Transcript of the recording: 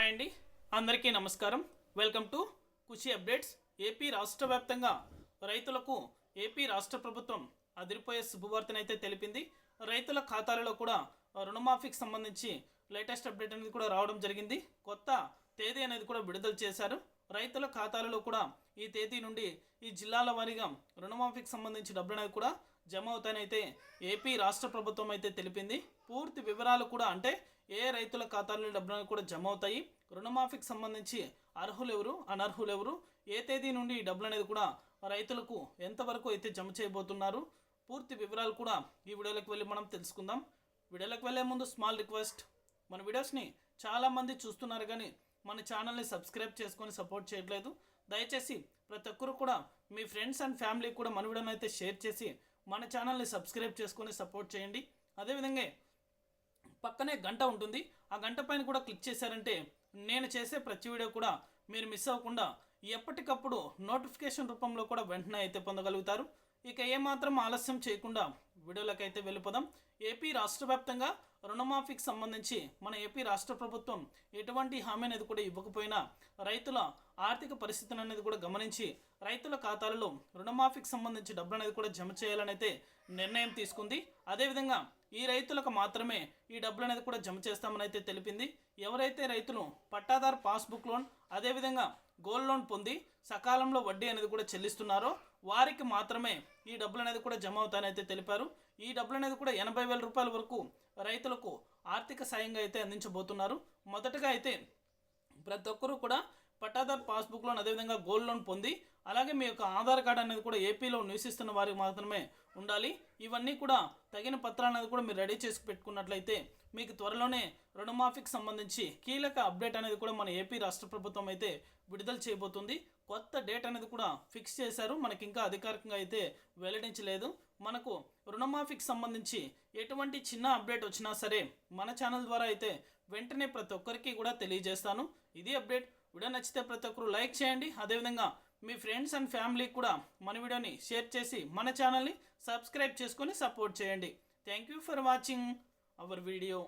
Hi అండి, అందరికీ నమస్కారం. Welcome to Khushi updates. AP రాష్ట్ర వ్యాప్తంగా రైతులకు ఏపీ రాష్ట్ర ప్రభుత్వం అదిరిపోయే శుభవార్తనైతే తెలిపింది. రైతుల ఖాతాలలో కూడా రుణమాఫీకి సంబంధించి లేటెస్ట్ అప్డేట్ అనేది కూడా రావడం జరిగింది. కొత్త తేదీ అనేది కూడా విడుదల చేశారు. రైతుల ఖాతాలలో కూడా ఈ తేదీ నుండి ఈ జిల్లాల వారీగా రుణమాఫీకి సంబంధించి డబ్బులు అనేది కూడా జమ అవుతాయని అయితే ఏపీ రాష్ట్ర ప్రభుత్వం అయితే తెలిపింది. పూర్తి వివరాలు కూడా అంటే ఏ రైతుల ఖాతాల్లో డబ్బులు కూడా జమ అవుతాయి, రుణమాఫీకి సంబంధించి అర్హులు ఎవరు అనర్హులు ఎవరు, ఏ తేదీ నుండి ఈ డబ్బులు అనేది కూడా రైతులకు ఎంతవరకు అయితే జమ చేయబోతున్నారు, పూర్తి వివరాలు కూడా ఈ వీడియోలోకి వెళ్ళి మనం తెలుసుకుందాం. వీడియోలోకి వెళ్ళే ముందు స్మాల్ రిక్వెస్ట్, మన వీడియోస్ని చాలామంది చూస్తున్నారు కానీ మన ఛానల్ని సబ్స్క్రైబ్ చేసుకొని సపోర్ట్ చేయట్లేదు. దయచేసి ప్రతి ఒక్కరు కూడా మీ ఫ్రెండ్స్ అండ్ ఫ్యామిలీ కూడా మన వీడియోని అయితే షేర్ చేసి మన ఛానల్ని సబ్స్క్రైబ్ చేసుకొని సపోర్ట్ చేయండి. అదేవిధంగా పక్కనే గంట ఉంటుంది, ఆ గంట పైన కూడా క్లిక్ చేశారంటే నేను చేసే ప్రతి వీడియో కూడా మీరు మిస్ అవ్వకుండా ఎప్పటికప్పుడు నోటిఫికేషన్ రూపంలో కూడా వెంటనే అయితే పొందగలుగుతారు. ఇక ఏమాత్రం ఆలస్యం చేయకుండా వీడియోలోకి అయితే వెళ్ళిపోదాం. ఏపీ రాష్ట్ర వ్యాప్తంగా రుణమాఫీకి సంబంధించి మన ఏపీ రాష్ట్ర ప్రభుత్వం ఎటువంటి హామీ అనేది కూడా ఇవ్వకపోయినా రైతుల ఆర్థిక పరిస్థితిని అనేది కూడా గమనించి రైతుల ఖాతాలలో రుణమాఫీకి సంబంధించి డబ్బులు అనేది కూడా జమ చేయాలని అయితే నిర్ణయం తీసుకుంది. అదేవిధంగా ఈ రైతులకు మాత్రమే ఈ డబ్బులు అనేది కూడా జమ చేస్తామని అయితే తెలిపింది. ఎవరైతే రైతులు పట్టాదారు పాస్బుక్ లోన్ అదేవిధంగా గోల్డ్ లోన్ పొంది సకాలంలో వడ్డీ అనేది కూడా చెల్లిస్తున్నారో వారికి మాత్రమే ఈ డబ్బులు అనేది కూడా జమ అవుతాయని అయితే తెలిపారు. ఈ డబ్బులు అనేది కూడా 80,000 రూపాయల వరకు రైతులకు ఆర్థిక సాయంగా అయితే అందించబోతున్నారు. మొదటగా అయితే ప్రతి ఒక్కరూ కూడా పట్టాదారు పాస్బుక్ లోన్ అదేవిధంగా గోల్డ్ లోన్ పొంది అలాగే మీ యొక్క ఆధార్ కార్డు అనేది కూడా ఏపీలో నివసిస్తున్న వారికి మాత్రమే ఉండాలి. ఇవన్నీ కూడా తగిన పత్రాలు అనేది కూడా మీరు రెడీ చేసి పెట్టుకున్నట్లయితే మీకు త్వరలోనే రుణమాఫీకి సంబంధించి కీలక అప్డేట్ అనేది కూడా మన ఏపీ రాష్ట్ర ప్రభుత్వం అయితే విడుదల చేయబోతుంది. కొత్త డేట్ అనేది కూడా ఫిక్స్ చేశారు, మనకి ఇంకా అధికారికంగా అయితే వెల్లడించలేదు. మనకు రుణమాఫీకి సంబంధించి ఎటువంటి చిన్న అప్డేట్ వచ్చినా సరే మన ఛానల్ ద్వారా అయితే వెంటనే ప్రతి ఒక్కరికి కూడా తెలియజేస్తాను. ఇది అప్డేట్. వీడియో నచ్చితే ప్రతి ఒక్కరు లైక్ చేయండి. అదేవిధంగా మీ ఫ్రెండ్స్ అండ్ ఫ్యామిలీకి కూడా మన వీడియోని షేర్ చేసి మన ఛానల్ని సబ్స్క్రైబ్ చేసుకొని సపోర్ట్ చేయండి. Thank you for watching our video.